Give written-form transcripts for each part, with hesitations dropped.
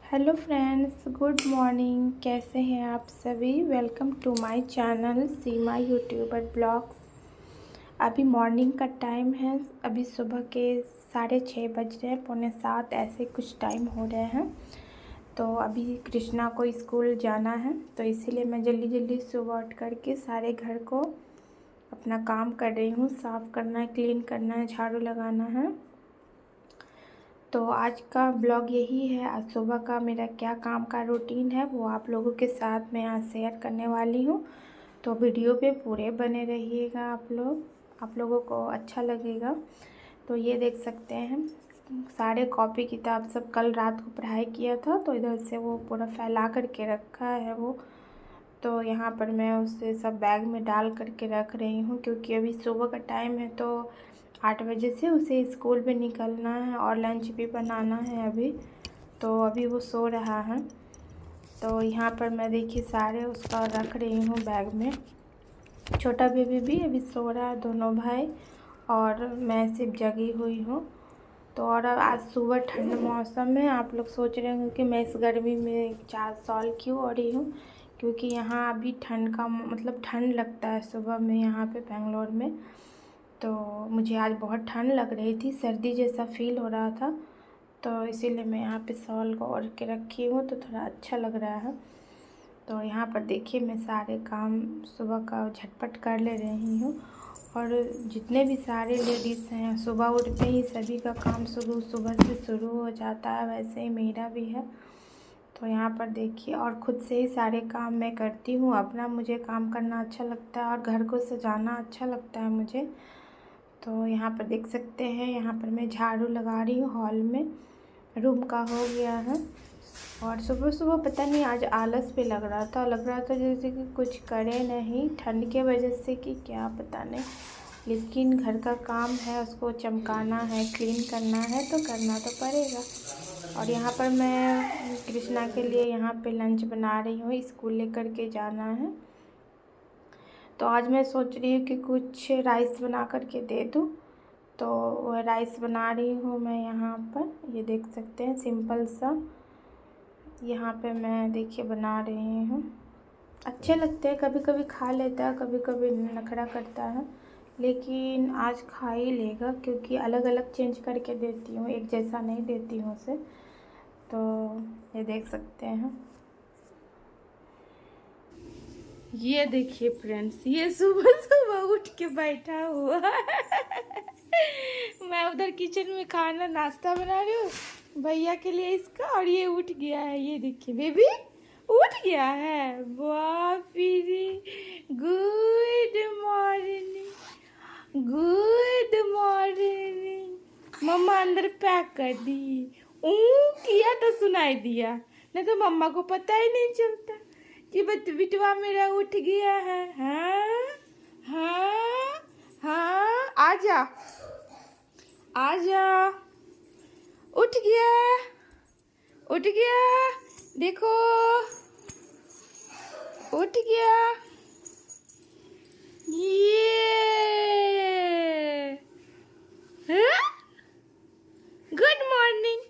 Hello friends, good morning. कैसे हैं आप सभी? Welcome to my channel Seema YouTuber blogs. अभी मॉर्निंग का टाइम है। अभी सुबह के 6:30 बज रहे हैं, 6:45 ऐसे कुछ टाइम हो रहे हैं। तो अभी कृष्णा को स्कूल जाना है, तो इसीलिए मैं जल्दी जल्दी सुबह उठ करके सारे घर को अपना काम कर रही हूँ। साफ़ करना है, क्लीन करना है, झाड़ू लगाना है। तो आज का ब्लॉग यही है। आज सुबह का मेरा क्या काम का रूटीन है वो आप लोगों के साथ मैं आज शेयर करने वाली हूँ। तो वीडियो पे पूरे बने रहिएगा आप लोगों को अच्छा लगेगा। तो ये देख सकते हैं, सारे कॉपी किताब सब कल रात को पढ़ाई किया था, तो इधर से वो पूरा फैला करके रखा है वो। तो यहाँ पर मैं उसे सब बैग में डाल करके रख रही हूँ, क्योंकि अभी सुबह का टाइम है। तो 8 बजे से उसे स्कूल भी निकलना है और लंच भी बनाना है अभी। तो अभी वो सो रहा है। तो यहाँ पर मैं देखिए सारे उसका रख रही हूँ बैग में। छोटा बेबी भी अभी सो रहा है, दोनों भाई, और मैं सिर्फ जगी हुई हूँ। तो और आज सुबह ठंड मौसम है। आप लोग सोच रहे होंगे कि मैं इस गर्मी में 4 शॉल क्यों ओढ़ी हूँ, क्योंकि यहाँ अभी ठंड का मतलब ठंड लगता है सुबह में यहाँ पे बेंगलोर में। तो मुझे आज बहुत ठंड लग रही थी, सर्दी जैसा फील हो रहा था, तो इसीलिए मैं यहाँ पे शॉल को ओढ़ के रखी हूँ, तो थोड़ा अच्छा लग रहा है। तो यहाँ पर देखिए मैं सारे काम सुबह का झटपट कर ले रही हूँ। और जितने भी सारे लेडीज़ हैं, सुबह उठते ही सभी का काम सुबह से शुरू हो जाता है, वैसे ही मेरा भी है। तो यहाँ पर देखिए, और ख़ुद से ही सारे काम मैं करती हूँ। अपना मुझे काम करना अच्छा लगता है और घर को सजाना अच्छा लगता है मुझे। तो यहाँ पर देख सकते हैं, यहाँ पर मैं झाड़ू लगा रही हूँ हॉल में। रूम का हो गया है। और सुबह सुबह पता नहीं आज आलस भी लग रहा था जैसे कि कुछ करे नहीं, ठंड के वजह से कि क्या पता नहीं। लेकिन घर का काम है, उसको चमकाना है, क्लीन करना है, तो करना तो पड़ेगा। और यहाँ पर मैं कृष्णा के लिए यहाँ पे लंच बना रही हूँ, स्कूल लेकर के जाना है। तो आज मैं सोच रही हूँ कि कुछ राइस बना करके दे दूँ, तो वह राइस बना रही हूँ मैं यहाँ पर। ये देख सकते हैं, सिंपल सा यहाँ पे मैं देखिए बना रही हूँ। अच्छे लगते हैं, कभी कभी खा लेता है, कभी कभी नखरा करता है, लेकिन आज खा ही लेगा, क्योंकि अलग अलग चेंज करके देती हूँ, एक जैसा नहीं देती हूँ उसे। तो ये देख सकते हैं, ये देखिए फ्रेंड्स, ये सुबह सुबह उठ के बैठा हुआ मैं उधर किचन में खाना नाश्ता बना रही हूँ भैया के लिए इसका, और ये उठ गया है। ये देखिए बेबी उठ गया है। बाप रे, गुड मॉर्निंग, गुड मॉर्निंग। मम्मा अंदर पैक कर दी। किया तो सुनाई दिया, नहीं तो मम्मा को पता ही नहीं चलता कि बिटवा मेरा उठ गया है। हाँ हाँ हाँ, आजा आजा, उठ गया, उठ गया, देखो उठ गया। ये गुड मॉर्निंग,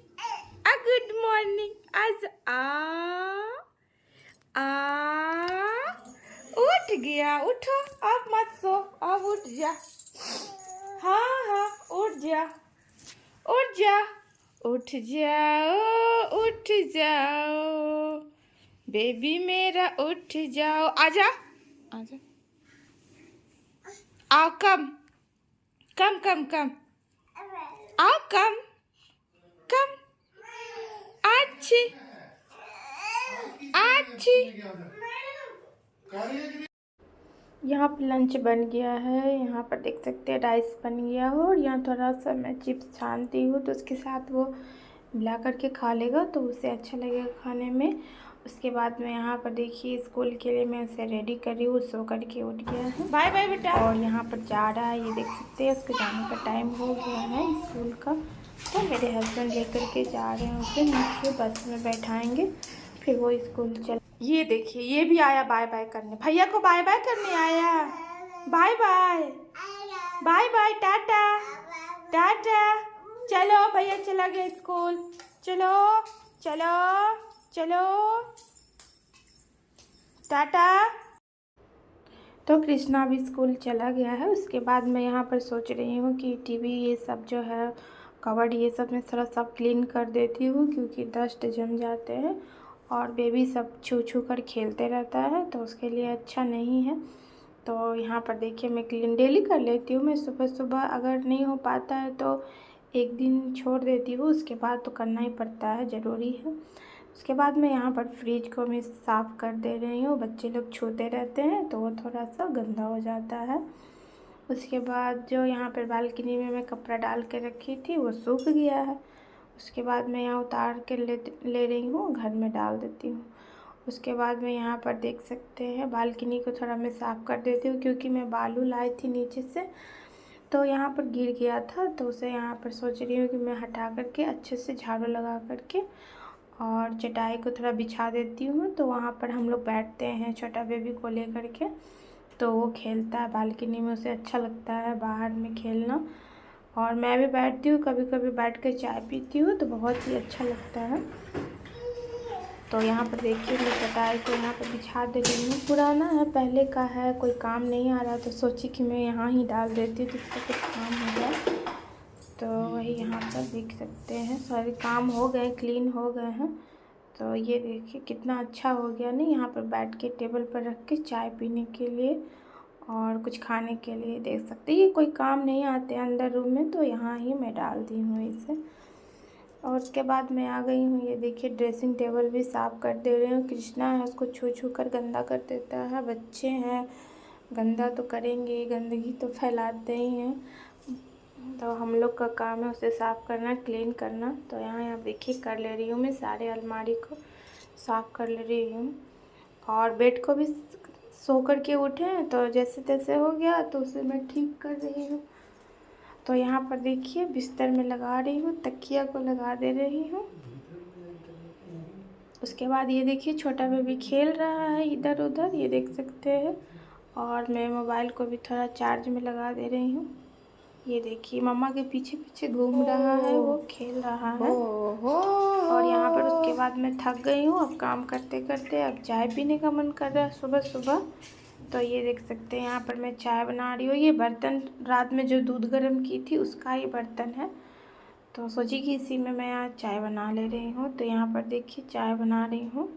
गुड मॉर्निंग। आज उठ गया। उठो, अब मत सो, अब उठ जा। हाँ हाँ, उठ जा, उठ जा, उठ जाओ, उठ जाओ बेबी मेरा, उठ जाओ। आजा आजा, आओ, कम कम कम कम, आओ कम कम, अच्छी अच्छी। यहाँ पर लंच बन गया है। यहाँ पर देख सकते हैं राइस बन गया हो, और यहाँ थोड़ा सा मैं चिप्स छानती हूँ, तो उसके साथ वो मिला करके खा लेगा, तो उसे अच्छा लगेगा खाने में। उसके बाद में यहाँ पर देखिए स्कूल के लिए मैं उसे रेडी कर रही हूँ। सो करके उठ गया है, बाय बाय बेटा, और यहाँ पर जा रहा है। ये देख सकते हैं, उसके जाने का टाइम हो गया है स्कूल का। तो मेरे हस्बैंड लेकर के जा रहे हैं उसे, नीचे बस में बैठाएंगे, फिर वो स्कूल चल। ये देखिए, ये भी आया बाय बाय करने, भैया को बाय बाय करने आया। Bye bye, bye bye, tata tata. चलो भैया चला गया स्कूल, चलो चलो। चलो टाटा। तो कृष्णा भी स्कूल चला गया है। उसके बाद मैं यहाँ पर सोच रही हूँ कि टीवी ये सब जो है कवर्ड ये सब मैं थोड़ा सा क्लीन कर देती हूँ, क्योंकि डस्ट जम जाते हैं और बेबी सब छू छू कर खेलते रहता है, तो उसके लिए अच्छा नहीं है। तो यहाँ पर देखिए मैं क्लीन डेली कर लेती हूँ। मैं सुबह सुबह अगर नहीं हो पाता है तो एक दिन छोड़ देती हूँ, उसके बाद तो करना ही पड़ता है, ज़रूरी है। उसके बाद मैं यहाँ पर फ्रिज को मैं साफ़ कर दे रही हूँ। बच्चे लोग छूते रहते हैं तो वो थोड़ा सा गंदा हो जाता है। उसके बाद जो यहाँ पर बालकनी में मैं कपड़ा डाल के रखी थी वो सूख गया है। उसके बाद मैं यहाँ उतार के ले रही हूँ, घर में डाल देती हूँ। उसके बाद मैं यहाँ पर देख सकते हैं बालकनी को थोड़ा मैं साफ़ कर देती हूँ, क्योंकि मैं बालू लाई थी नीचे से तो यहाँ पर गिर गया था, तो उसे यहाँ पर सोच रही हूँ कि मैं हटा करके अच्छे से झाड़ू लगा करके और चटाई को थोड़ा बिछा देती हूँ। तो वहाँ पर हम लोग बैठते हैं छोटा बेबी को ले करके, तो वो खेलता है बालकनी में, उसे अच्छा लगता है बाहर में खेलना। और मैं भी बैठती हूँ, कभी कभी बैठ कर चाय पीती हूँ तो बहुत ही अच्छा लगता है। तो यहाँ पर देखिए मैं चटाई को यहाँ पर बिछा दे रही हूँ। पुराना है, पहले का है, कोई काम नहीं आ रहा तो सोची कि मैं यहाँ ही डाल देती हूँ तो इसका कुछ काम हो जाए। तो वही यहाँ पर देख सकते हैं सारे काम हो गए, क्लीन हो गए हैं। तो ये देखिए कितना अच्छा हो गया नहीं, यहाँ पर बैठ के टेबल पर रख के चाय पीने के लिए और कुछ खाने के लिए देख सकते हैं। ये कोई काम नहीं आते अंदर रूम में, तो यहाँ ही मैं डाल दी हूँ इसे। और उसके बाद मैं आ गई हूँ, ये देखिए ड्रेसिंग टेबल भी साफ़ कर दे रही हूँ। कृष्णा है, उसको छू छू कर गंदा कर देता है। बच्चे हैं, गंदा तो करेंगे, गंदगी तो फैलाते ही हैं। तो हम लोग का काम है उसे साफ़ करना, क्लीन करना। तो यहाँ देखिए कर ले रही हूँ मैं, सारे अलमारी को साफ़ कर ले रही हूँ। और बेड को भी सो कर के उठे हैं तो जैसे तैसे हो गया तो उसे मैं ठीक कर रही हूँ। तो यहाँ पर देखिए बिस्तर में लगा रही हूँ, तकिया को लगा दे रही हूँ। उसके बाद ये देखिए छोटा बेबी खेल रहा है इधर उधर, ये देख सकते हैं। और मैं मोबाइल को भी थोड़ा चार्ज में लगा दे रही हूँ। ये देखिए मम्मा के पीछे पीछे घूम रहा है, वो खेल रहा है। और यहाँ पर उसके बाद मैं थक गई हूँ अब काम करते करते, अब चाय पीने का मन कर रहा है सुबह सुबह। तो ये देख सकते हैं यहाँ पर मैं चाय बना रही हूँ। ये बर्तन रात में जो दूध गर्म की थी उसका ही बर्तन है, तो सोची कि इसी में मैं आज चाय बना ले रही हूँ। तो यहाँ पर देखिए चाय बना रही हूँ।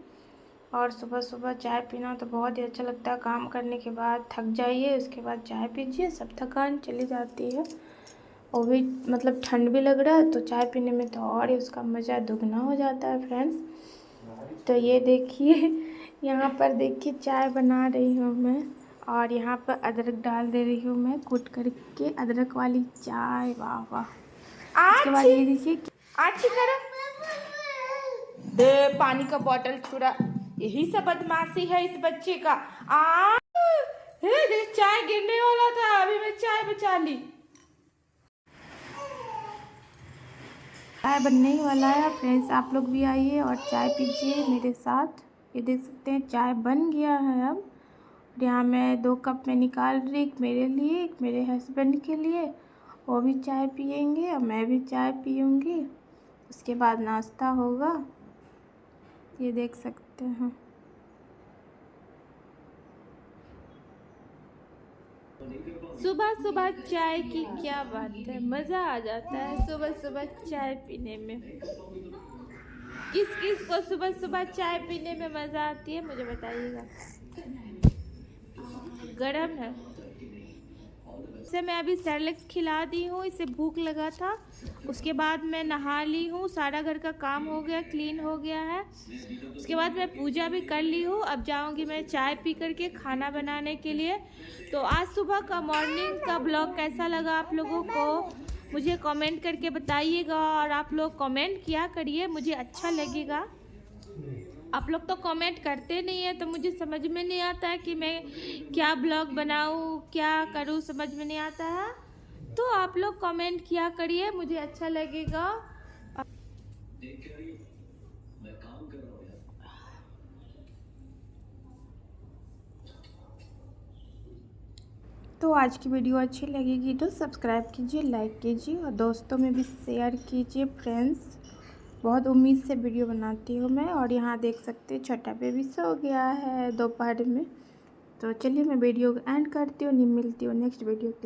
और सुबह सुबह चाय पीना तो बहुत ही अच्छा लगता है। काम करने के बाद थक जाइए, उसके बाद चाय पीजिए, सब थकान चली जाती है। वो भी मतलब ठंड भी लग रहा है तो चाय पीने में तो और ही उसका मज़ा दुगना हो जाता है फ्रेंड्स। तो ये देखिए यहाँ पर देखिए चाय बना रही हूँ मैं, और यहाँ पर अदरक डाल दे रही हूँ मैं कूट करके, अदरक वाली चाय, वाह वाह। उसके बाद ये देखिए आची करो, दे पानी का बोतल छुड़ा, यही सब बदमाशी है इस बच्चे का। चाय गिरने वाला था, अभी मैं चाय बचा ली। चाय बनने ही वाला है फ्रेंड्स, आप लोग भी आइए और चाय पीजिए मेरे साथ। ये देख सकते हैं चाय बन गया है अब। और यहाँ मैं 2 कप में निकाल रही, एक मेरे लिए एक मेरे हस्बैंड के लिए, वो भी चाय पियेंगे और मैं भी चाय पीऊँगी। उसके बाद नाश्ता होगा, ये देख सकते हैं। सुबह सुबह चाय की क्या बात है, मज़ा आ जाता है सुबह सुबह चाय पीने में। किस किस को सुबह सुबह चाय पीने में मज़ा आती है मुझे बताइएगा। गरम है, इसे मैं अभी सेरेलैक्स खिला दी हूँ, इसे भूख लगा था। उसके बाद मैं नहा ली हूँ, सारा घर का काम हो गया, क्लीन हो गया है। उसके बाद मैं पूजा भी कर ली हूँ, अब जाऊँगी मैं चाय पी करके खाना बनाने के लिए। तो आज सुबह का मॉर्निंग का ब्लॉग कैसा लगा आप लोगों को मुझे कमेंट करके बताइएगा, और आप लोग कमेंट किया करिए, मुझे अच्छा लगेगा। आप लोग तो कमेंट करते नहीं है तो मुझे समझ में नहीं आता है कि मैं क्या ब्लॉग बनाऊँ, क्या करूँ, समझ में नहीं आता है। तो आप लोग कमेंट किया करिए, मुझे अच्छा लगेगा। तो आज की वीडियो अच्छी लगेगी तो सब्सक्राइब कीजिए, लाइक कीजिए और दोस्तों में भी शेयर कीजिए फ्रेंड्स। बहुत उम्मीद से वीडियो बनाती हूँ मैं। और यहाँ देख सकते हैं छोटा बेबी सो गया है दोपहर में। तो चलिए मैं वीडियो एंड करती हूँ, नहीं मिलती हूँ नेक्स्ट वीडियो के